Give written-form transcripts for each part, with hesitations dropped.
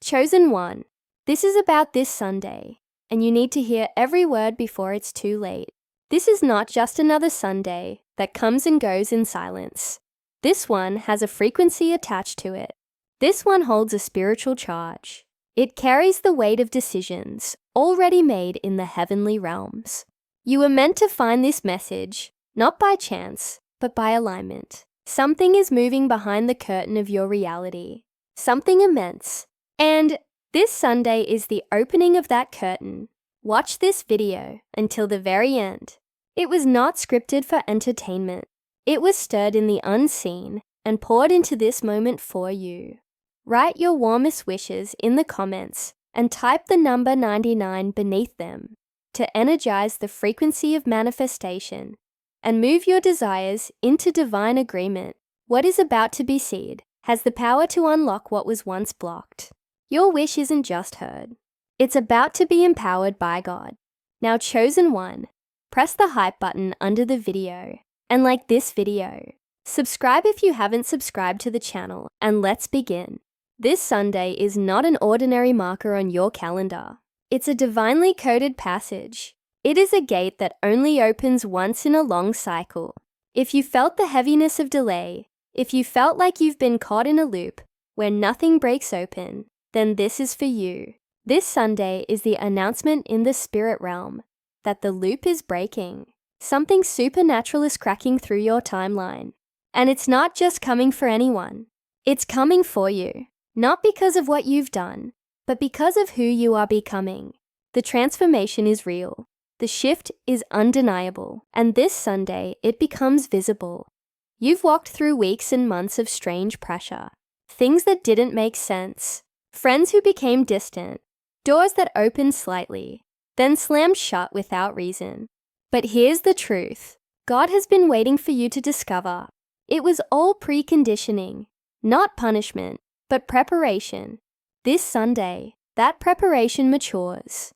Chosen one, this is about this Sunday, and you need to hear every word before it's too late. This is not just another Sunday that comes and goes in silence. This one has a frequency attached to it. This one holds a spiritual charge. It carries the weight of decisions already made in the heavenly realms. You were meant to find this message, not by chance, but by alignment. Something is moving behind the curtain of your reality. Something immense. And this Sunday is the opening of that curtain. Watch this video until the very end. It was not scripted for entertainment. It was stirred in the unseen and poured into this moment for you. Write your warmest wishes in the comments and type the number 99 beneath them to energize the frequency of manifestation and move your desires into divine agreement. What is about to be said has the power to unlock what was once blocked. Your wish isn't just heard. It's about to be empowered by God. Now, chosen one, press the hype button under the video and like this video. Subscribe if you haven't subscribed to the channel, and let's begin. This Sunday is not an ordinary marker on your calendar. It's a divinely coded passage. It is a gate that only opens once in a long cycle. If you felt the heaviness of delay, if you felt like you've been caught in a loop where nothing breaks open, then this is for you. This Sunday is the announcement in the spirit realm that the loop is breaking. Something supernatural is cracking through your timeline. And it's not just coming for anyone. It's coming for you. Not because of what you've done, but because of who you are becoming. The transformation is real. The shift is undeniable. And this Sunday, it becomes visible. You've walked through weeks and months of strange pressure. Things that didn't make sense. Friends who became distant. Doors that opened slightly, then slammed shut without reason. But here's the truth. God has been waiting for you to discover. It was all preconditioning, not punishment, but preparation. This Sunday, that preparation matures.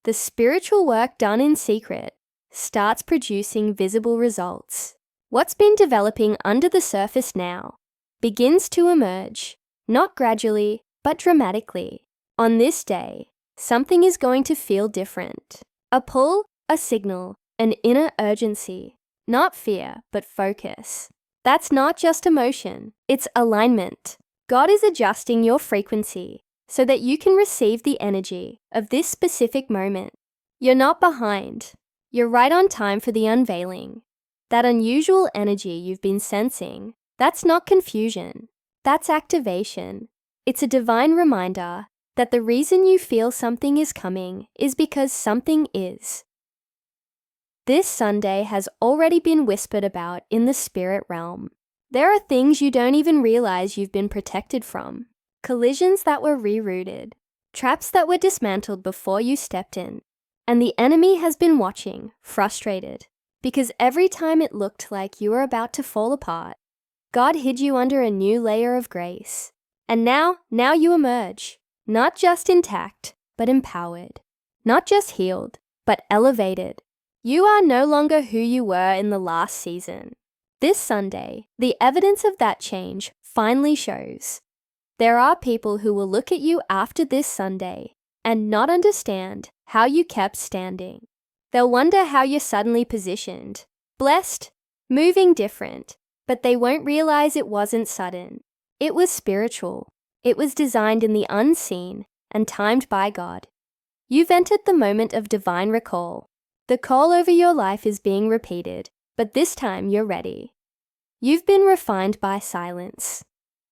The spiritual work done in secret starts producing visible results. What's been developing under the surface now begins to emerge, not gradually, but dramatically. On this day, something is going to feel different. A pull, a signal, an inner urgency. Not fear, but focus. That's not just emotion, it's alignment. God is adjusting your frequency so that you can receive the energy of this specific moment. You're not behind. You're right on time for the unveiling. That unusual energy you've been sensing, that's not confusion. That's activation. It's a divine reminder that the reason you feel something is coming is because something is. This Sunday has already been whispered about in the spirit realm. There are things you don't even realize you've been protected from. Collisions that were rerouted. Traps that were dismantled before you stepped in. And the enemy has been watching, frustrated, because every time it looked like you were about to fall apart, God hid you under a new layer of grace. And now you emerge. Not just intact, but empowered. Not just healed, but elevated. You are no longer who you were in the last season. This Sunday, the evidence of that change finally shows. There are people who will look at you after this Sunday and not understand how you kept standing. They'll wonder how you're suddenly positioned, blessed, moving different, but they won't realize it wasn't sudden. It was spiritual. It was designed in the unseen and timed by God. You've entered the moment of divine recall. The call over your life is being repeated, but this time you're ready. You've been refined by silence,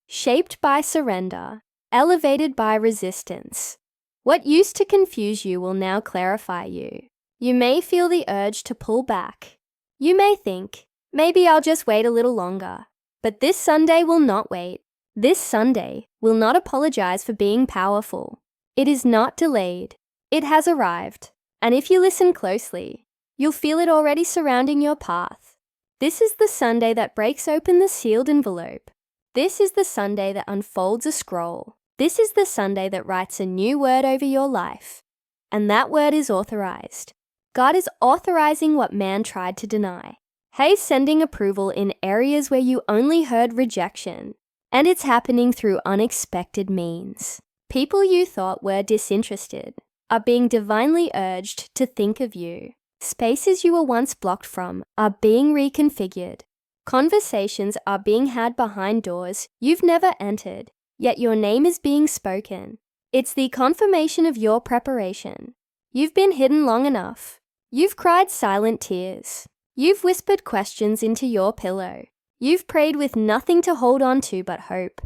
shaped by surrender, elevated by resistance. What used to confuse you will now clarify you. You may feel the urge to pull back. You may think, maybe I'll just wait a little longer. But this Sunday will not wait. This Sunday will not apologize for being powerful. It is not delayed. It has arrived. And if you listen closely, you'll feel it already surrounding your path. This is the Sunday that breaks open the sealed envelope. This is the Sunday that unfolds a scroll. This is the Sunday that writes a new word over your life. And that word is authorized. God is authorizing what man tried to deny. He's sending approval in areas where you only heard rejection. And it's happening through unexpected means. People you thought were disinterested are being divinely urged to think of you. Spaces you were once blocked from are being reconfigured. Conversations are being had behind doors you've never entered, yet your name is being spoken. It's the confirmation of your preparation. You've been hidden long enough. You've cried silent tears. You've whispered questions into your pillow. You've prayed with nothing to hold on to but hope.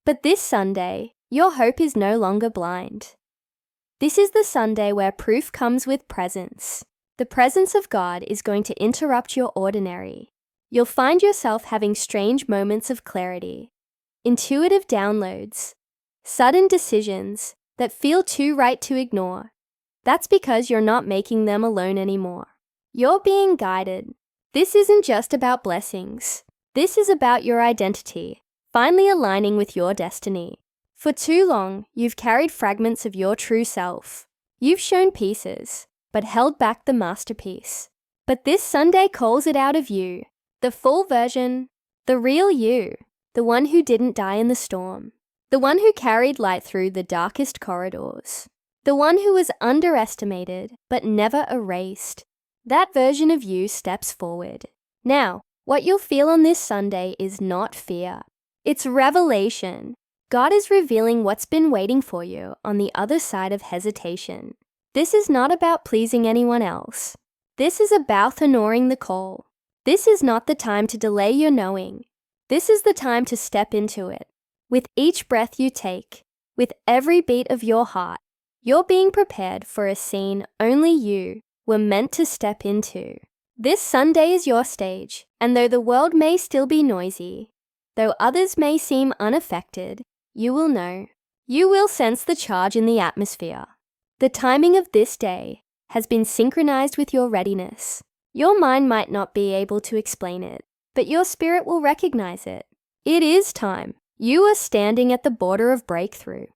But this Sunday, your hope is no longer blind. This is the Sunday where proof comes with presence. The presence of God is going to interrupt your ordinary. You'll find yourself having strange moments of clarity, intuitive downloads, sudden decisions that feel too right to ignore. That's because you're not making them alone anymore. You're being guided. This isn't just about blessings. This is about your identity, finally aligning with your destiny. For too long, you've carried fragments of your true self. You've shown pieces, but held back the masterpiece. But this Sunday calls it out of you, the full version, the real you, the one who didn't die in the storm, the one who carried light through the darkest corridors, the one who was underestimated but never erased. That version of you steps forward. Now, what you'll feel on this Sunday is not fear. It's revelation. God is revealing what's been waiting for you on the other side of hesitation. This is not about pleasing anyone else. This is about honoring the call. This is not the time to delay your knowing. This is the time to step into it. With each breath you take, with every beat of your heart, you're being prepared for a scene only you were meant to step into. This Sunday is your stage, and though the world may still be noisy, though others may seem unaffected, you will know. You will sense the charge in the atmosphere. The timing of this day has been synchronized with your readiness. Your mind might not be able to explain it, but your spirit will recognize it. It is time. You are standing at the border of breakthrough.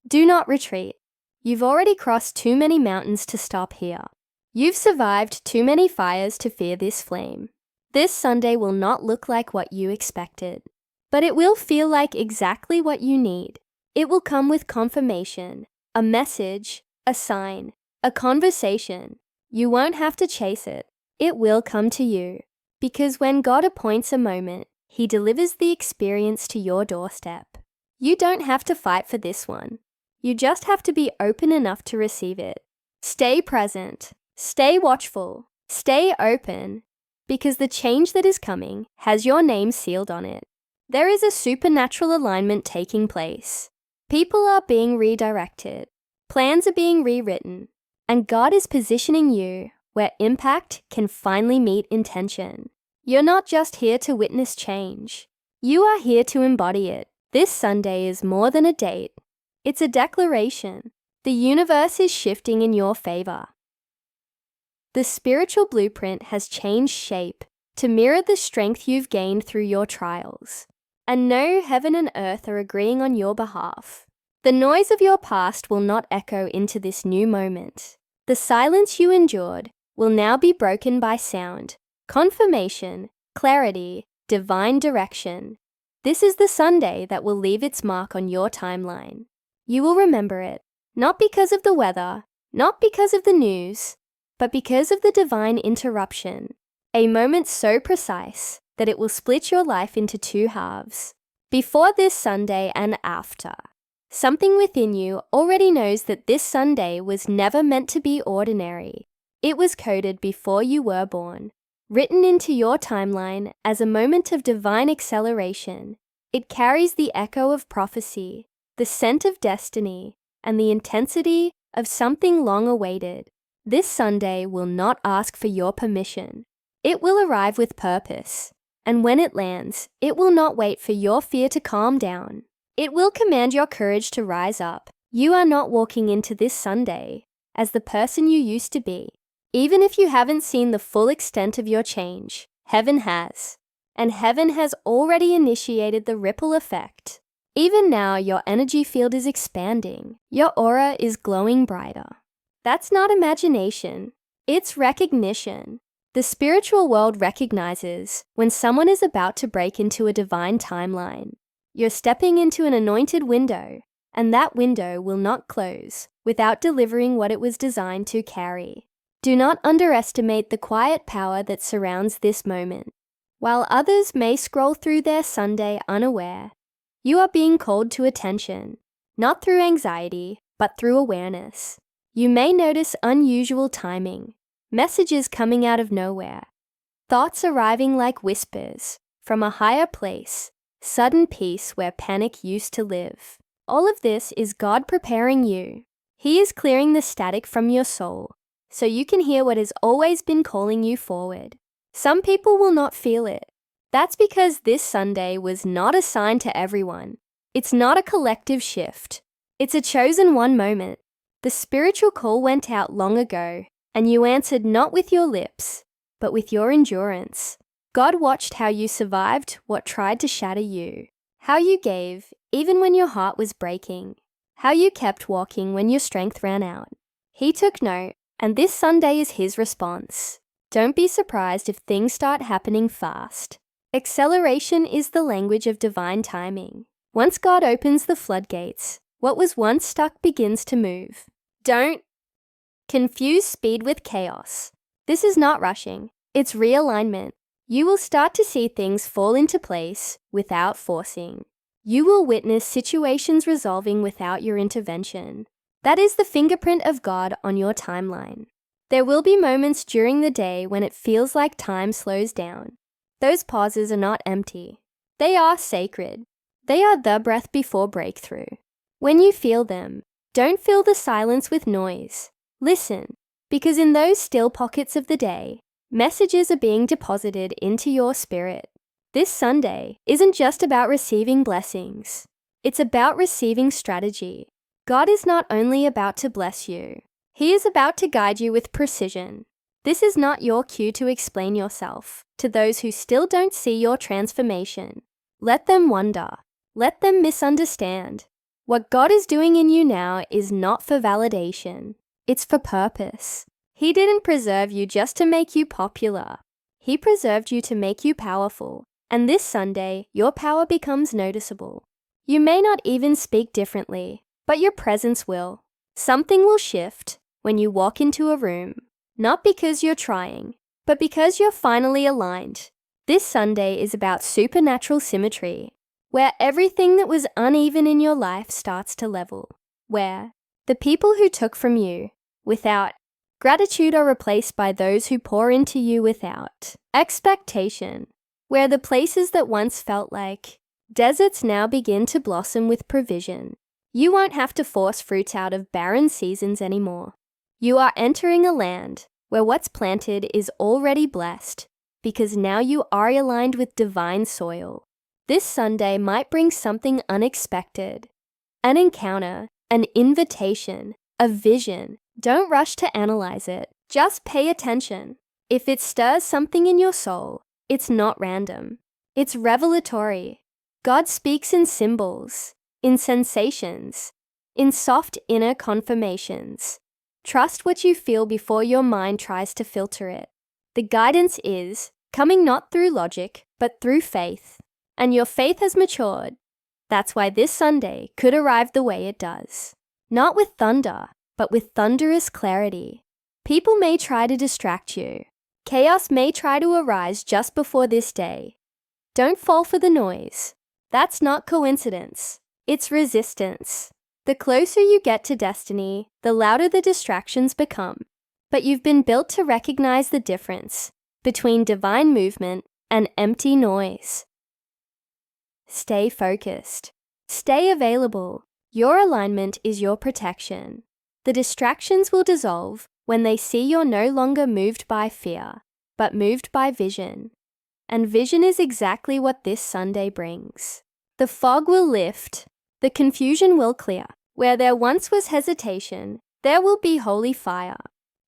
Do not retreat. You've already crossed too many mountains to stop here. You've survived too many fires to fear this flame. This Sunday will not look like what you expected, but it will feel like exactly what you need. It will come with confirmation, a message, a sign, a conversation. You won't have to chase it. It will come to you. Because when God appoints a moment, He delivers the experience to your doorstep. You don't have to fight for this one. You just have to be open enough to receive it. Stay present. Stay watchful. Stay open. Because the change that is coming has your name sealed on it. There is a supernatural alignment taking place. People are being redirected. Plans are being rewritten. And God is positioning you where impact can finally meet intention. You're not just here to witness change. You are here to embody it. This Sunday is more than a date. It's a declaration. The universe is shifting in your favor. The spiritual blueprint has changed shape to mirror the strength you've gained through your trials. And know heaven and earth are agreeing on your behalf. The noise of your past will not echo into this new moment. The silence you endured will now be broken by sound, confirmation, clarity, divine direction. This is the Sunday that will leave its mark on your timeline. You will remember it, not because of the weather, not because of the news, but because of the divine interruption, a moment so precise that it will split your life into two halves, before this Sunday and after. Something within you already knows that this Sunday was never meant to be ordinary. It was coded before you were born, written into your timeline as a moment of divine acceleration. It carries the echo of prophecy, the scent of destiny, and the intensity of something long awaited. This Sunday will not ask for your permission. It will arrive with purpose. And when it lands, it will not wait for your fear to calm down. It will command your courage to rise up. You are not walking into this Sunday as the person you used to be. Even if you haven't seen the full extent of your change, heaven has. And heaven has already initiated the ripple effect. Even now, your energy field is expanding. Your aura is glowing brighter. That's not imagination. It's recognition. The spiritual world recognizes when someone is about to break into a divine timeline. You're stepping into an anointed window, and that window will not close without delivering what it was designed to carry. Do not underestimate the quiet power that surrounds this moment. While others may scroll through their Sunday unaware, you are being called to attention, not through anxiety, but through awareness. You may notice unusual timing, messages coming out of nowhere, thoughts arriving like whispers from a higher place, sudden peace where panic used to live. All of this is God preparing you. He is clearing the static from your soul, so you can hear what has always been calling you forward. Some people will not feel it. That's because this Sunday was not assigned to everyone. It's not a collective shift. It's a chosen one moment. The spiritual call went out long ago, and you answered not with your lips, but with your endurance. God watched how you survived what tried to shatter you, how you gave even when your heart was breaking, how you kept walking when your strength ran out. He took note, and this Sunday is His response. Don't be surprised if things start happening fast. Acceleration is the language of divine timing. Once God opens the floodgates, what was once stuck begins to move. Don't confuse speed with chaos. This is not rushing, it's realignment. You will start to see things fall into place without forcing. You will witness situations resolving without your intervention. That is the fingerprint of God on your timeline. There will be moments during the day when it feels like time slows down. Those pauses are not empty. They are sacred. They are the breath before breakthrough. When you feel them, don't fill the silence with noise. Listen, because in those still pockets of the day, messages are being deposited into your spirit. This Sunday isn't just about receiving blessings. It's about receiving strategy. God is not only about to bless you, He is about to guide you with precision. This is not your cue to explain yourself to those who still don't see your transformation. Let them wonder. Let them misunderstand. What God is doing in you now is not for validation. It's for purpose. He didn't preserve you just to make you popular. He preserved you to make you powerful. And this Sunday, your power becomes noticeable. You may not even speak differently, but your presence will. Something will shift when you walk into a room, not because you're trying, but because you're finally aligned. This Sunday is about supernatural symmetry, where everything that was uneven in your life starts to level, where the people who took from you without gratitude are replaced by those who pour into you without expectation, where the places that once felt like deserts now begin to blossom with provision. You won't have to force fruit out of barren seasons anymore. You are entering a land where what's planted is already blessed, because now you are aligned with divine soil. This Sunday might bring something unexpected, an encounter, an invitation, a vision. Don't rush to analyze it. Just pay attention. If it stirs something in your soul, it's not random. It's revelatory. God speaks in symbols, in sensations, in soft inner confirmations. Trust what you feel before your mind tries to filter it. The guidance is coming not through logic, but through faith. And your faith has matured. That's why this Sunday could arrive the way it does. Not with thunder, but with thunderous clarity. People may try to distract you. Chaos may try to arise just before this day. Don't fall for the noise. That's not coincidence. It's resistance. The closer you get to destiny, the louder the distractions become. But you've been built to recognize the difference between divine movement and empty noise. Stay focused. Stay available. Your alignment is your protection. The distractions will dissolve when they see you're no longer moved by fear, but moved by vision. And vision is exactly what this Sunday brings. The fog will lift. The confusion will clear. Where there once was hesitation, there will be holy fire.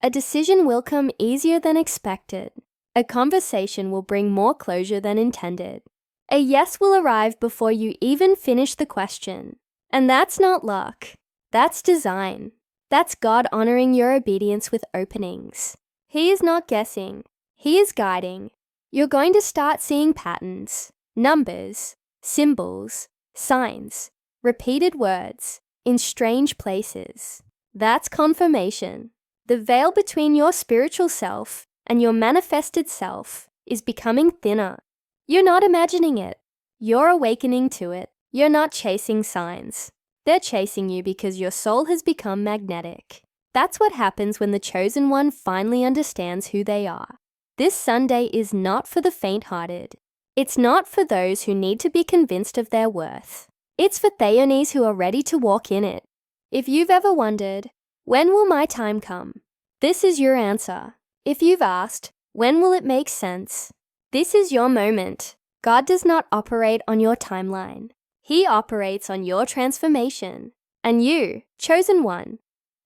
A decision will come easier than expected. A conversation will bring more closure than intended. A yes will arrive before you even finish the question. And that's not luck. That's design. That's God honoring your obedience with openings. He is not guessing. He is guiding. You're going to start seeing patterns, numbers, symbols, signs, repeated words. in strange places. That's confirmation. The veil between your spiritual self and your manifested self is becoming thinner. You're not imagining it. You're awakening to it. You're not chasing signs. They're chasing you because your soul has become magnetic. That's what happens when the chosen one finally understands who they are. This Sunday is not for the faint-hearted. It's not for those who need to be convinced of their worth. It's for Theones who are ready to walk in it. If you've ever wondered, when will my time come? This is your answer. If you've asked, when will it make sense? This is your moment. God does not operate on your timeline. He operates on your transformation. And you, chosen one,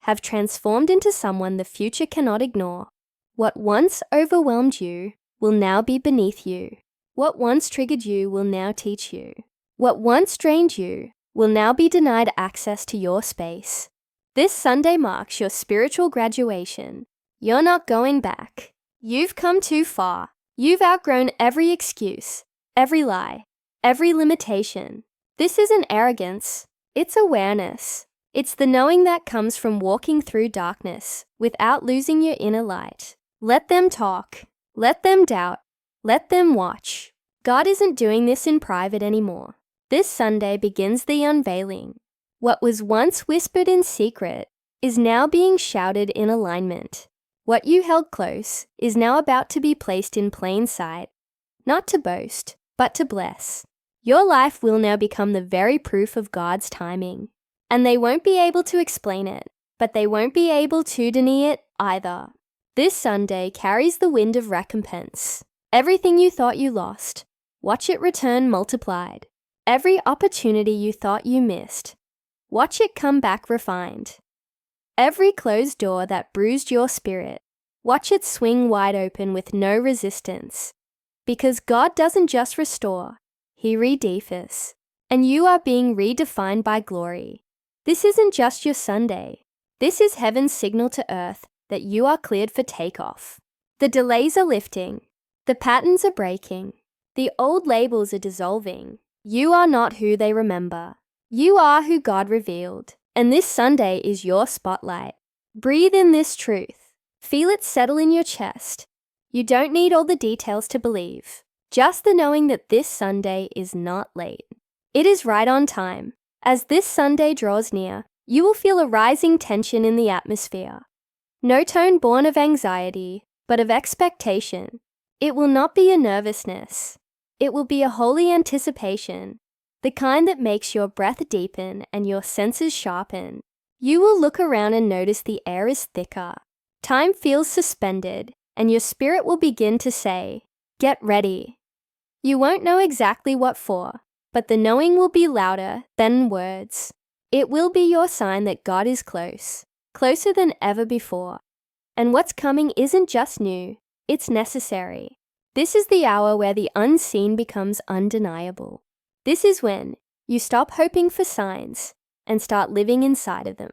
have transformed into someone the future cannot ignore. What once overwhelmed you will now be beneath you. What once triggered you will now teach you. What once drained you will now be denied access to your space. This Sunday marks your spiritual graduation. You're not going back. You've come too far. You've outgrown every excuse, every lie, every limitation. This isn't arrogance. It's awareness. It's the knowing that comes from walking through darkness without losing your inner light. Let them talk. Let them doubt. Let them watch. God isn't doing this in private anymore. This Sunday begins the unveiling. What was once whispered in secret is now being shouted in alignment. What you held close is now about to be placed in plain sight, not to boast, but to bless. Your life will now become the very proof of God's timing. And they won't be able to explain it, but they won't be able to deny it either. This Sunday carries the wind of recompense. Everything you thought you lost, watch it return multiplied. Every opportunity you thought you missed, watch it come back refined. Every closed door that bruised your spirit, watch it swing wide open with no resistance. Because God doesn't just restore, He redefies, and you are being redefined by glory. This isn't just your Sunday. This is heaven's signal to earth that you are cleared for takeoff. The delays are lifting. The patterns are breaking. The old labels are dissolving. You are not who they remember. You are who God revealed. And this Sunday is your spotlight. Breathe in this truth. Feel it settle in your chest. You don't need all the details to believe. Just the knowing that this Sunday is not late. It is right on time. As this Sunday draws near, you will feel a rising tension in the atmosphere. No tone born of anxiety, but of expectation. It will not be a nervousness. It will be a holy anticipation, the kind that makes your breath deepen and your senses sharpen. You will look around and notice the air is thicker. Time feels suspended, and your spirit will begin to say, "Get ready." You won't know exactly what for, but the knowing will be louder than words. It will be your sign that God is close, closer than ever before. And what's coming isn't just new, it's necessary. This is the hour where the unseen becomes undeniable. This is when you stop hoping for signs and start living inside of them.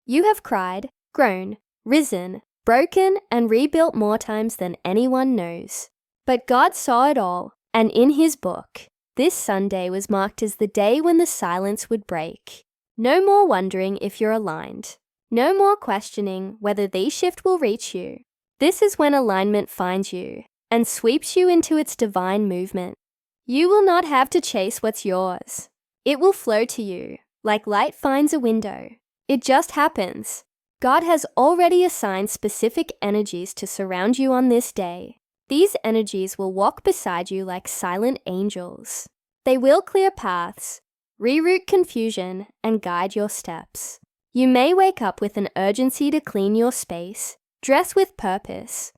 You have cried, grown, risen, broken, and rebuilt more times than anyone knows. But God saw it all, and in His book, this Sunday was marked as the day when the silence would break. No more wondering if you're aligned. No more questioning whether the shift will reach you. This is when alignment finds you and sweeps you into its divine movement. You will not have to chase what's yours. It will flow to you, like light finds a window. It just happens. God has already assigned specific energies to surround you on this day. These energies will walk beside you like silent angels. They will clear paths, reroute confusion, and guide your steps. You may wake up with an urgency to clean your space, dress with purpose,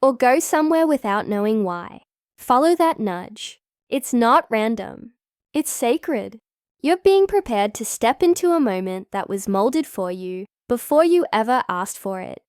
or go somewhere without knowing why. Follow that nudge. It's not random. It's sacred. You're being prepared to step into a moment that was molded for you before you ever asked for it.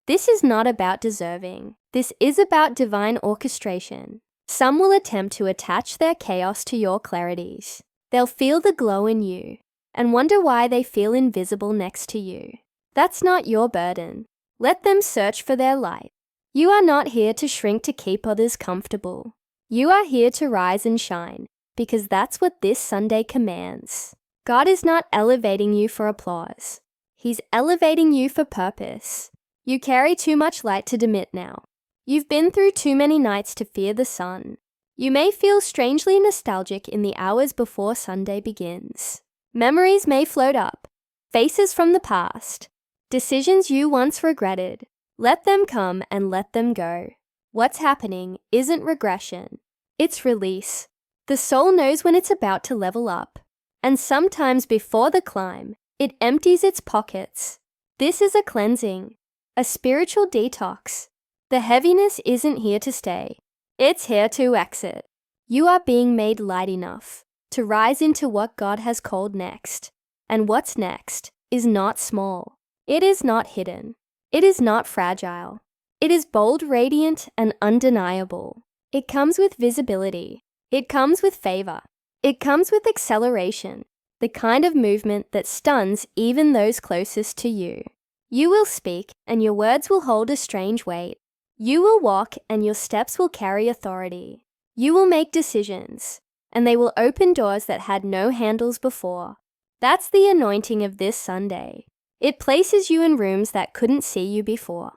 This is not about deserving. This is about divine orchestration. Some will attempt to attach their chaos to your clarities. They'll feel the glow in you and wonder why they feel invisible next to you. That's not your burden. Let them search for their light. You are not here to shrink to keep others comfortable. You are here to rise and shine, because that's what this Sunday commands. God is not elevating you for applause. He's elevating you for purpose. You carry too much light to dim it now. You've been through too many nights to fear the sun. You may feel strangely nostalgic in the hours before Sunday begins. Memories may float up, faces from the past, decisions you once regretted. Let them come and let them go. What's happening isn't regression, it's release. The soul knows when it's about to level up, and sometimes before the climb, it empties its pockets. This is a cleansing, a spiritual detox. The heaviness isn't here to stay. It's here to exit. You are being made light enough to rise into what God has called next. And what's next is not small. It is not hidden. It is not fragile. It is bold, radiant, and undeniable. It comes with visibility. It comes with favor. It comes with acceleration, the kind of movement that stuns even those closest to you. You will speak, and your words will hold a strange weight. You will walk, and your steps will carry authority. You will make decisions, and they will open doors that had no handles before. That's the anointing of this Sunday. It places you in rooms that couldn't see you before,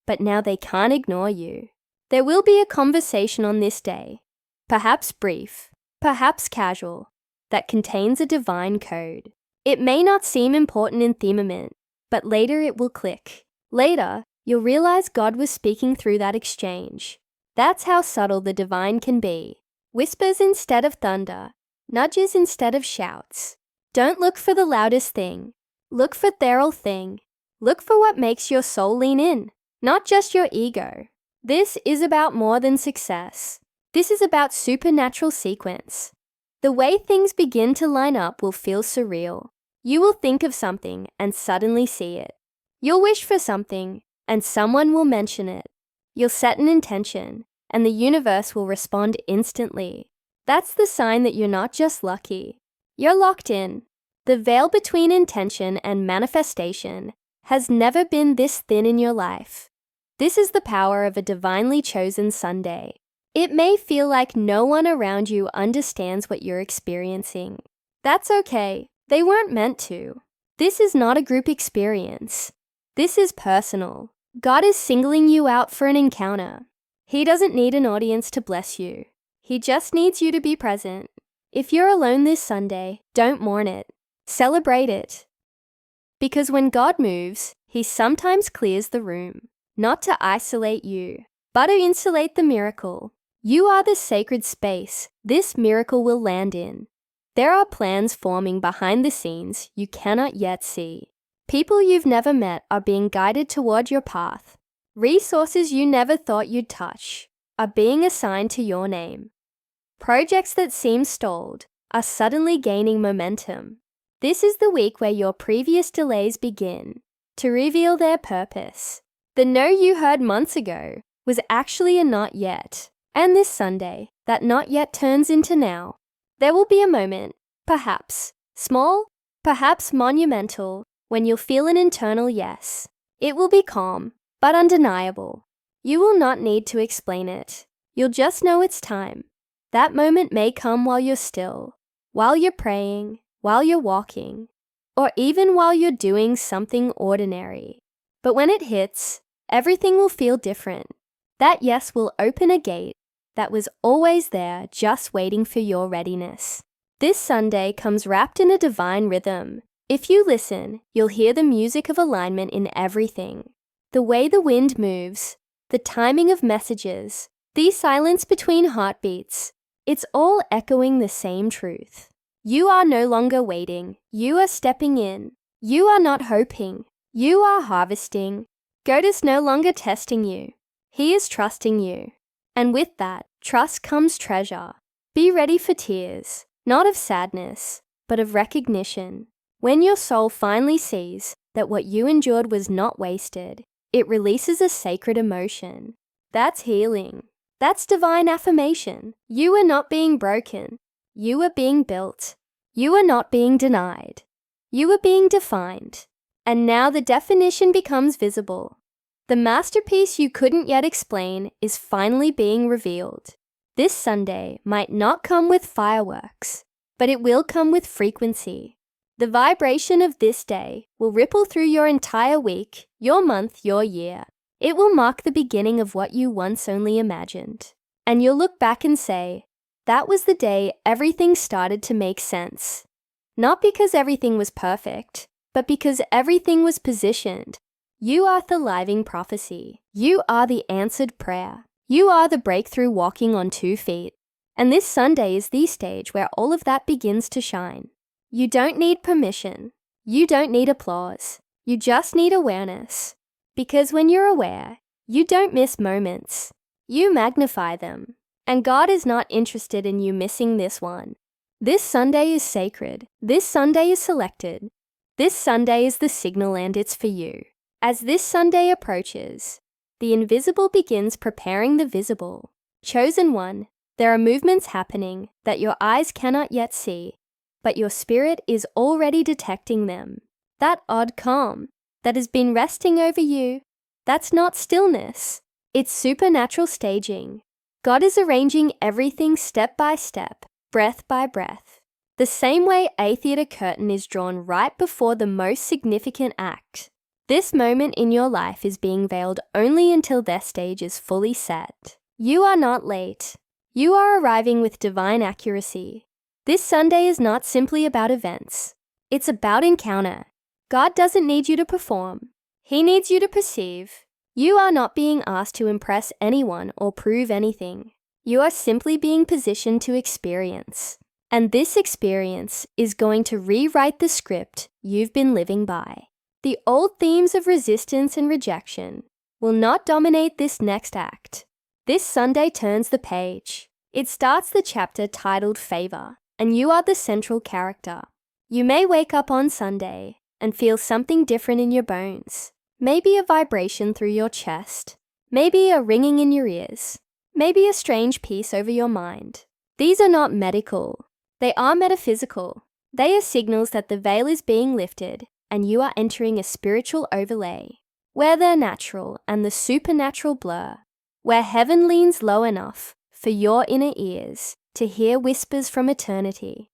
but now they can't ignore you. There will be a conversation on this day, perhaps brief, perhaps casual, that contains a divine code. It may not seem important in the moment, but later it will click. Later, you'll realize God was speaking through that exchange. That's how subtle the divine can be. Whispers instead of thunder, nudges instead of shouts. Don't look for the loudest thing. Look for the real thing. Look for what makes your soul lean in, not just your ego. This is about more than success. This is about supernatural sequence. The way things begin to line up will feel surreal. You will think of something and suddenly see it. You'll wish for something and someone will mention it. You'll set an intention and the universe will respond instantly. That's the sign that you're not just lucky. You're locked in. The veil between intention and manifestation has never been this thin in your life. This is the power of a divinely chosen Sunday. It may feel like no one around you understands what you're experiencing. That's okay. They weren't meant to. This is not a group experience. This is personal. God is singling you out for an encounter. He doesn't need an audience to bless you. He just needs you to be present. If you're alone this Sunday, don't mourn it. Celebrate it. Because when God moves, He sometimes clears the room, not to isolate you, but to insulate the miracle. You are the sacred space this miracle will land in. There are plans forming behind the scenes you cannot yet see. People you've never met are being guided toward your path. Resources you never thought you'd touch are being assigned to your name. Projects that seemed stalled are suddenly gaining momentum. This is the week where your previous delays begin to reveal their purpose. The no you heard months ago was actually a not yet. And this Sunday, that not yet turns into now. There will be a moment, perhaps small, perhaps monumental, when you'll feel an internal yes. It will be calm, but undeniable. You will not need to explain it. You'll just know it's time. That moment may come while you're still, while you're praying, while you're walking, or even while you're doing something ordinary. But when it hits, everything will feel different. That yes will open a gate that was always there, just waiting for your readiness. This Sunday comes wrapped in a divine rhythm. If you listen, you'll hear the music of alignment in everything. The way the wind moves, the timing of messages, the silence between heartbeats. It's all echoing the same truth. You are no longer waiting. You are stepping in. You are not hoping. You are harvesting. God is no longer testing you. He is trusting you. And with that, trust comes treasure. Be ready for tears, not of sadness, but of recognition. When your soul finally sees that what you endured was not wasted, it releases a sacred emotion. That's healing. That's divine affirmation. You are not being broken. You are being built. You are not being denied. You are being defined. And now the definition becomes visible. The masterpiece you couldn't yet explain is finally being revealed. This Sunday might not come with fireworks, but it will come with frequency. The vibration of this day will ripple through your entire week, your month, your year. It will mark the beginning of what you once only imagined. And you'll look back and say, that was the day everything started to make sense. Not because everything was perfect, but because everything was positioned. You are the living prophecy. You are the answered prayer. You are the breakthrough walking on 2 feet. And this Sunday is the stage where all of that begins to shine. You don't need permission. You don't need applause. You just need awareness. Because when you're aware, you don't miss moments. You magnify them. And God is not interested in you missing this one. This Sunday is sacred. This Sunday is selected. This Sunday is the signal, and it's for you. As this Sunday approaches, the invisible begins preparing the visible. Chosen one, there are movements happening that your eyes cannot yet see, but your spirit is already detecting them. That odd calm that has been resting over you, that's not stillness. It's supernatural staging. God is arranging everything step by step, breath by breath. The same way a theater curtain is drawn right before the most significant act. This moment in your life is being veiled only until their stage is fully set. You are not late. You are arriving with divine accuracy. This Sunday is not simply about events. It's about encounter. God doesn't need you to perform. He needs you to perceive. You are not being asked to impress anyone or prove anything. You are simply being positioned to experience. And this experience is going to rewrite the script you've been living by. The old themes of resistance and rejection will not dominate this next act. This Sunday turns the page. It starts the chapter titled Favor, and you are the central character. You may wake up on Sunday and feel something different in your bones. Maybe a vibration through your chest. Maybe a ringing in your ears. Maybe a strange peace over your mind. These are not medical. They are metaphysical. They are signals that the veil is being lifted and you are entering a spiritual overlay, where the natural and the supernatural blur, where heaven leans low enough for your inner ears to hear whispers from eternity.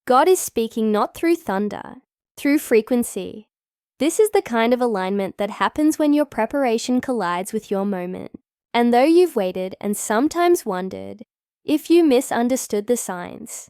God is speaking not through thunder, through frequency. This is the kind of alignment that happens when your preparation collides with your moment. And though you've waited and sometimes wondered if you misunderstood the signs,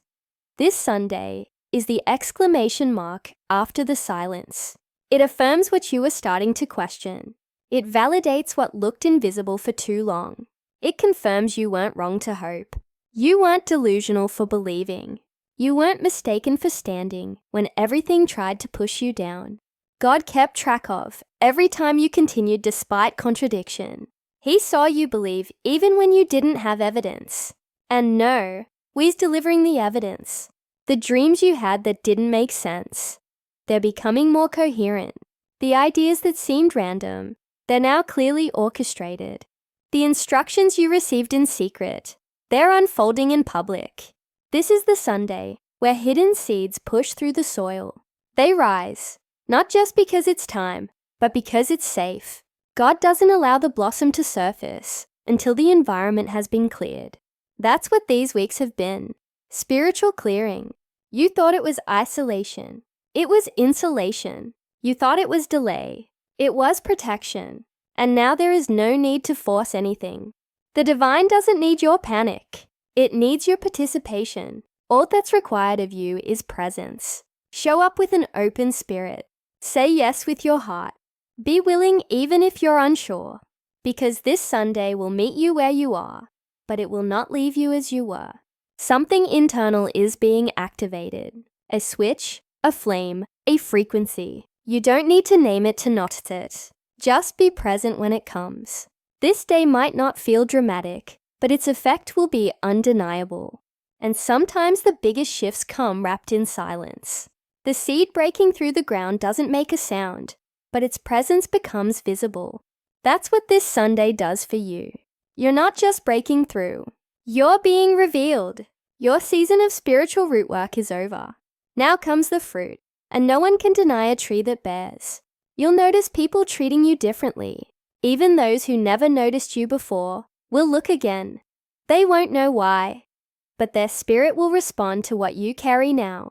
this Sunday is the exclamation mark after the silence. It affirms what you were starting to question. It validates what looked invisible for too long. It confirms you weren't wrong to hope. You weren't delusional for believing. You weren't mistaken for standing when everything tried to push you down. God kept track of every time you continued despite contradiction. He saw you believe even when you didn't have evidence. And no, He's delivering the evidence. The dreams you had that didn't make sense, they're becoming more coherent. The ideas that seemed random, they're now clearly orchestrated. The instructions you received in secret, they're unfolding in public. This is the Sunday where hidden seeds push through the soil. They rise. Not just because it's time, but because it's safe. God doesn't allow the blossom to surface until the environment has been cleared. That's what these weeks have been. Spiritual clearing. You thought it was isolation. It was insulation. You thought it was delay. It was protection. And now there is no need to force anything. The divine doesn't need your panic. It needs your participation. All that's required of you is presence. Show up with an open spirit. Say yes with your heart. Be willing even if you're unsure, because this Sunday will meet you where you are, but it will not leave you as you were. Something internal is being activated. A switch, a flame, a frequency. You don't need to name it to notice it. Just be present when it comes. This day might not feel dramatic, but its effect will be undeniable. And sometimes the biggest shifts come wrapped in silence. The seed breaking through the ground doesn't make a sound, but its presence becomes visible. That's what this Sunday does for you. You're not just breaking through. You're being revealed. Your season of spiritual root work is over. Now comes the fruit, and no one can deny a tree that bears. You'll notice people treating you differently. Even those who never noticed you before will look again. They won't know why, but their spirit will respond to what you carry now.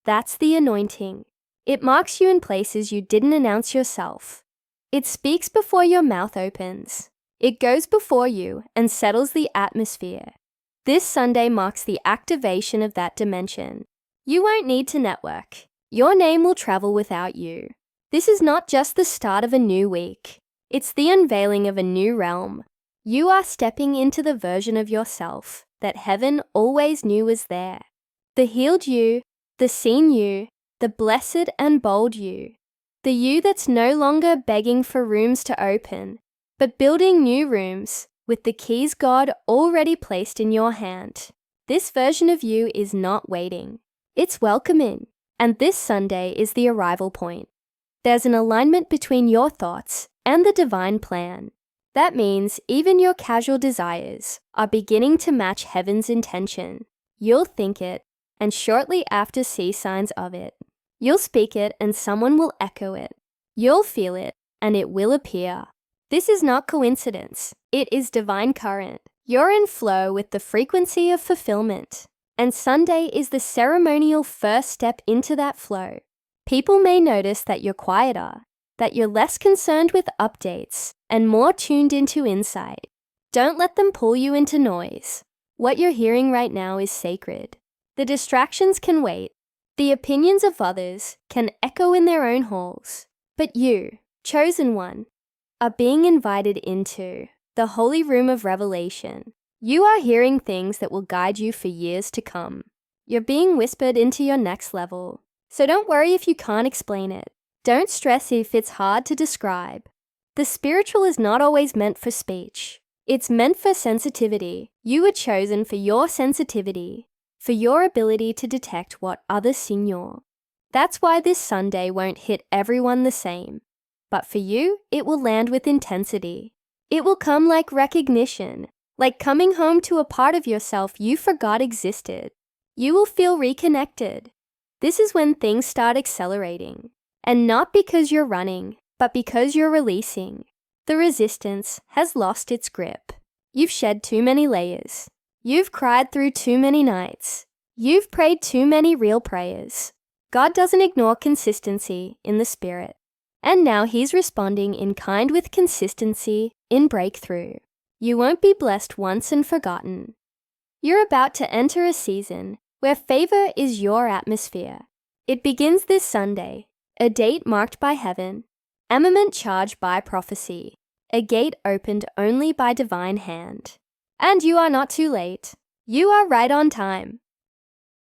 That's the anointing. It marks you in places you didn't announce yourself. It speaks before your mouth opens. It goes before you and settles the atmosphere. This Sunday marks the activation of that dimension. You won't need to network. Your name will travel without you. This is not just the start of a new week. It's the unveiling of a new realm. You are stepping into the version of yourself that heaven always knew was there. The healed you, the seen you, the blessed and bold you. The you that's no longer begging for rooms to open, but building new rooms with the keys God already placed in your hand. This version of you is not waiting. It's welcoming, and this Sunday is the arrival point. There's an alignment between your thoughts and the divine plan. That means even your casual desires are beginning to match heaven's intention. You'll think it, and shortly after see signs of it. You'll speak it, and someone will echo it. You'll feel it, and it will appear. This is not coincidence. It is divine current. You're in flow with the frequency of fulfillment. And Sunday is the ceremonial first step into that flow. People may notice that you're quieter, that you're less concerned with updates, and more tuned into insight. Don't let them pull you into noise. What you're hearing right now is sacred. The distractions can wait. The opinions of others can echo in their own halls. But you, chosen one, are being invited into the holy room of revelation. You are hearing things that will guide you for years to come. You're being whispered into your next level. So don't worry if you can't explain it. Don't stress if it's hard to describe. The spiritual is not always meant for speech. It's meant for sensitivity. You were chosen for your sensitivity, for your ability to detect what others signal. That's why this Sunday won't hit everyone the same. But for you, it will land with intensity. It will come like recognition, like coming home to a part of yourself you forgot existed. You will feel reconnected. This is when things start accelerating. And not because you're running, but because you're releasing. The resistance has lost its grip. You've shed too many layers. You've cried through too many nights. You've prayed too many real prayers. God doesn't ignore consistency in the spirit. And now He's responding in kind with consistency in breakthrough. You won't be blessed once and forgotten. You're about to enter a season where favor is your atmosphere. It begins this Sunday, a date marked by heaven, eminent charge by prophecy, a gate opened only by divine hand. And you are not too late. You are right on time.